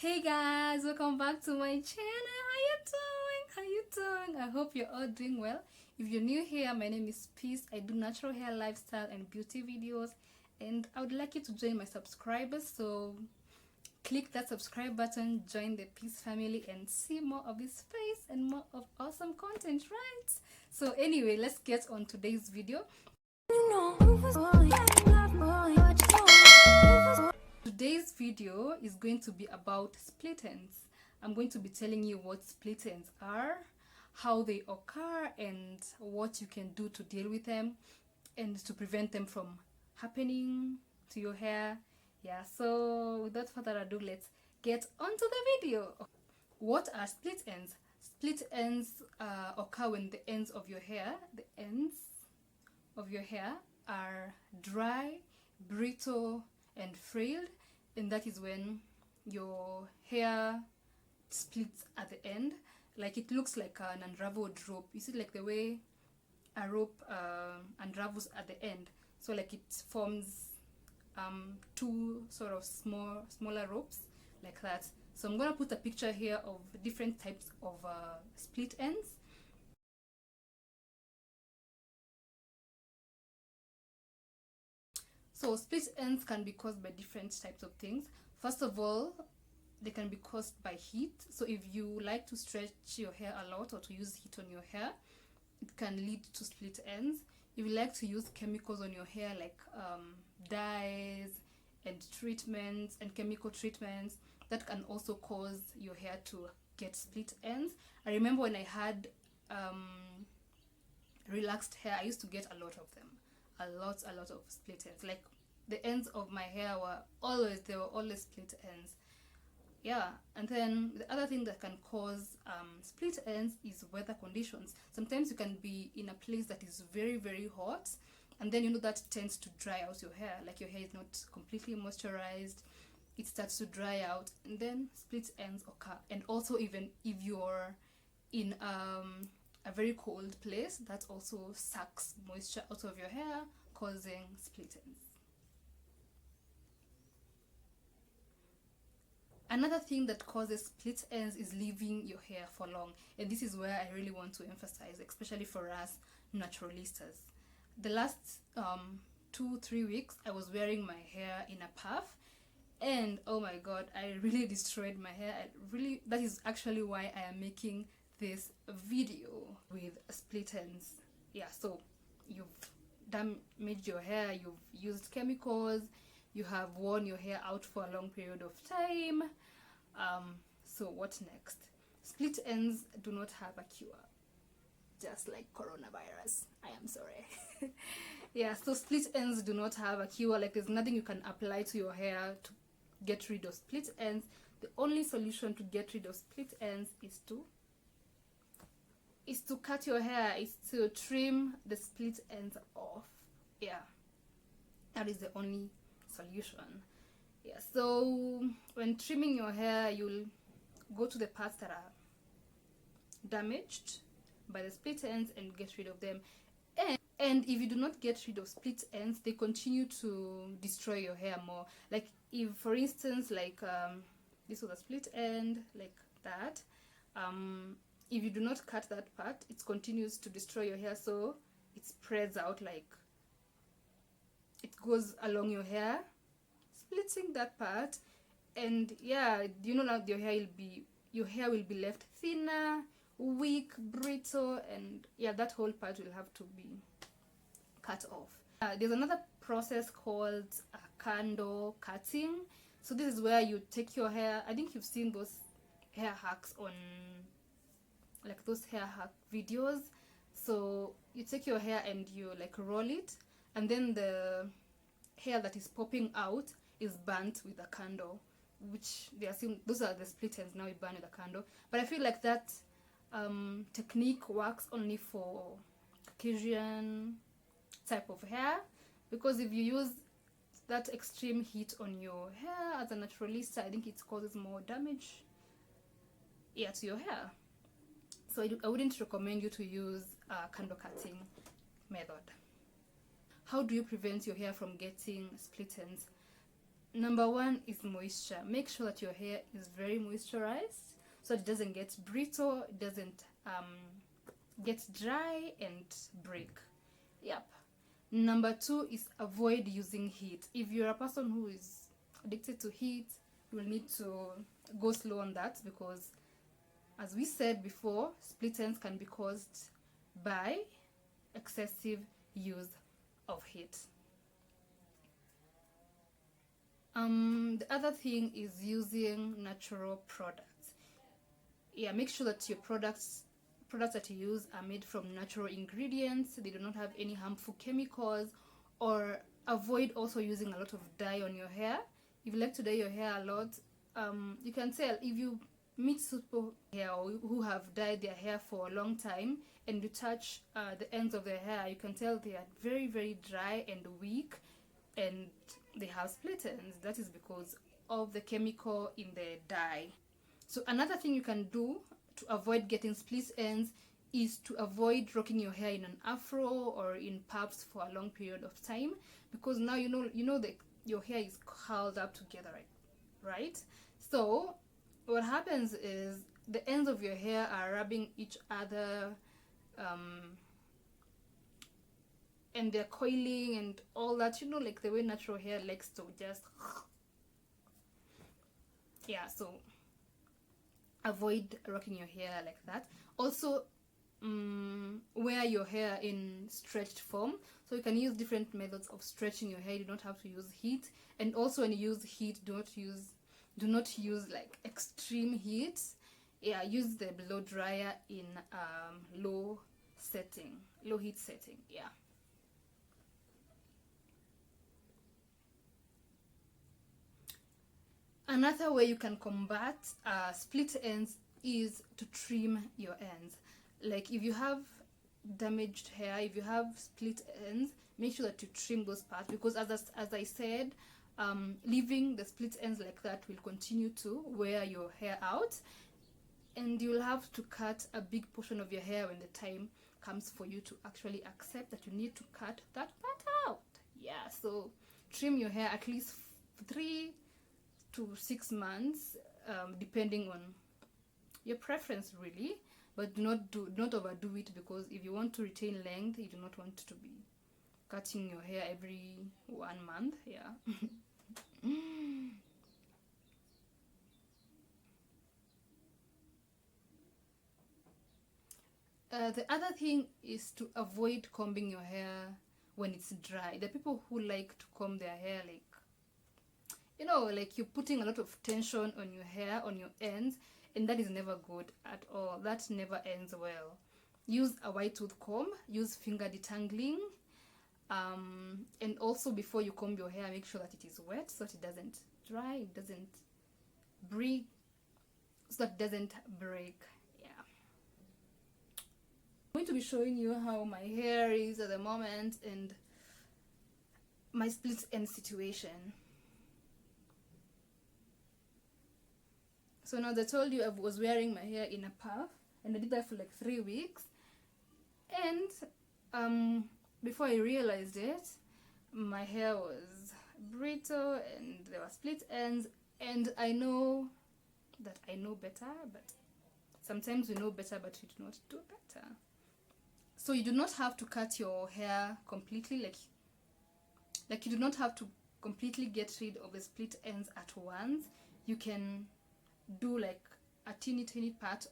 Hey guys, welcome back to my channel. How you doing? I hope you're all doing well. If you're new here, my name is Peace. I do natural hair, lifestyle and beauty videos, and I would like you to join my subscribers. So click that subscribe button, join the Peace family and see more of this face and more of awesome content, right? So anyway, let's get on today's video. Today's video is going to be about split ends. I'm going to be telling you what split ends are, how they occur, and what you can do to deal with them and to prevent them from happening to your hair. Yeah, so without further ado, let's get onto the video. What are split ends? Split ends occur when the ends of your hair, are dry, brittle, and frayed, and that is when your hair splits at the end. Like it looks like an unraveled rope. You see, like the way a rope unravels at the end. So like it forms two sort of smaller ropes like that. So I'm gonna put a picture here of different types of split ends. So split ends can be caused by different types of things. First of all, they can be caused by heat. So if you like to stretch your hair a lot or to use heat on your hair, it can lead to split ends. If you like to use chemicals on your hair like dyes and treatments and chemical treatments, that can also cause your hair to get split ends. I remember when I had relaxed hair, I used to get a lot of them, a lot of split ends. Like the ends of my hair were always split ends. Yeah, and then the other thing that can cause split ends is weather conditions. Sometimes you can be in a place that is very hot, and then that tends to dry out your hair. Like your hair is not completely moisturized, it starts to dry out, and then split ends occur. And also, even if you're in a very cold place, that also sucks moisture out of your hair, causing split ends. Another thing that causes split ends is leaving your hair for long, and this is where I really want to emphasize, especially for us naturalistas. The last 2-3 weeks I was wearing my hair in a puff, and oh my god, I really destroyed my hair. That is actually why I am making this video with split ends. Yeah, so you've damaged your hair, you've used chemicals, you have worn your hair out for a long period of time. So what next? Split ends do not have a cure, just like coronavirus. I am sorry. Yeah, so split ends do not have a cure. Like there's nothing you can apply to your hair to get rid of split ends. The only solution to get rid of split ends is to cut your hair, is to trim the split ends off. Yeah, that is the only solution. Yeah, so when trimming your hair, you'll go to the parts that are damaged by the split ends and get rid of them. And if you do not get rid of split ends, they continue to destroy your hair more. Like if, for instance, like this was a split end like that, if you do not cut that part, it continues to destroy your hair, so it spreads out, like it goes along your hair, splitting that part. And yeah, now your hair will be left thinner, weak, brittle, and yeah, that whole part will have to be cut off. There's another process called candle cutting. So this is where you take your hair. I think you've seen those hair hacks on, like those hair hack videos. So you take your hair and you like roll it, and then the hair that is popping out is burnt with a candle, which they assume those are the split ends. Now you burn with a candle, but I feel like that technique works only for Caucasian type of hair, because if you use that extreme heat on your hair as a naturalista, I think it causes more damage, yeah, to your hair. So I wouldn't recommend you to use candle cutting method. How do you prevent your hair from getting split ends? Number one is moisture. Make sure that your hair is very moisturized so it doesn't get brittle, it doesn't get dry and break. Yep. Number two is avoid using heat. If you're a person who is addicted to heat, you will need to go slow on that, because as we said before, split ends can be caused by excessive use of heat. The other thing is using natural products. Yeah, make sure that your products that you use are made from natural ingredients. They do not have any harmful chemicals. Or avoid also using a lot of dye on your hair. If you like to dye your hair a lot, you can tell if you meet people here who have dyed their hair for a long time and you touch the ends of their hair, you can tell they are very, very dry and weak and they have split ends. That is because of the chemical in the dye. So another thing you can do to avoid getting split ends is to avoid rocking your hair in an afro or in puffs for a long period of time, because now you know that your hair is curled up together, right? So what happens is the ends of your hair are rubbing each other, and they're coiling and all that, like the way natural hair likes to just yeah. So avoid rocking your hair like that. Also, wear your hair in stretched form, so you can use different methods of stretching your hair. You don't have to use heat. And also when you use heat, do not use like extreme heat. Yeah, use the blow dryer in low heat setting. Yeah. Another way you can combat split ends is to trim your ends. Like if you have damaged hair, if you have split ends, make sure that you trim those parts, because as I said, leaving the split ends like that will continue to wear your hair out, and you'll have to cut a big portion of your hair when the time comes for you to actually accept that you need to cut that part out. Yeah, so trim your hair at least 3 to 6 months, depending on your preference really, but do not overdo it, because if you want to retain length, you do not want to be cutting your hair every 1 month. Yeah. The other thing is to avoid combing your hair when it's dry. The people who like to comb their hair, like you're putting a lot of tension on your hair, on your ends, and that is never good at all. That never ends well. Use a wide tooth comb, use finger detangling, and also before you comb your hair, make sure that it is wet so that it doesn't dry, it doesn't break, so that it doesn't break. Yeah. I'm going to be showing you how my hair is at the moment and my split end situation. So now, as I told you, I was wearing my hair in a puff, and I did that for like 3 weeks. And before I realized it, my hair was brittle and there were split ends. And I know that I know better, but sometimes we know better, but we do not do better. So you do not have to cut your hair completely, like you do not have to completely get rid of the split ends at once. You can do like a teeny part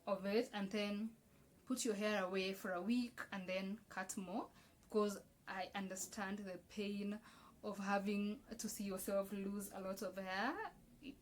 of it and then put your hair away for a week and then cut more, because I understand the pain of having to see yourself lose a lot of hair. It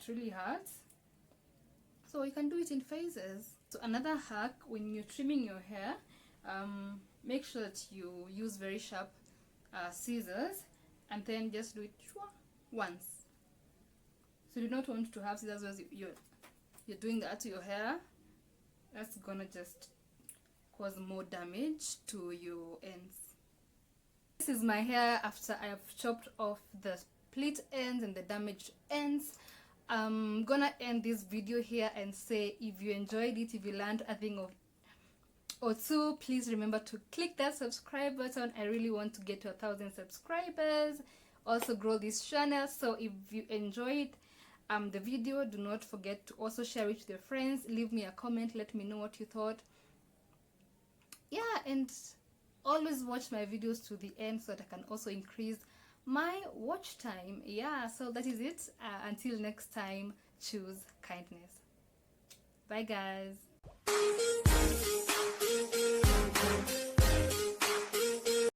really hurts. So you can do it in phases. So another hack when you're trimming your hair, make sure that you use very sharp scissors, and then just do it once. So you do not want to have scissors as you're doing that to your hair. That's gonna just cause more damage to your ends. This is my hair after I have chopped off the split ends and the damaged ends. I'm gonna end this video here and say, if you enjoyed it, if you learned a thing or two, please remember to click that subscribe button. I really want to get to 1,000 subscribers. also grow this channel. So if you enjoyed the video, do not forget to also share it with your friends. Leave me a comment, let me know what you thought. Yeah, and always watch my videos to the end so that I can also increase my watch time. Yeah, so that is it. Until next time, choose kindness. Bye guys.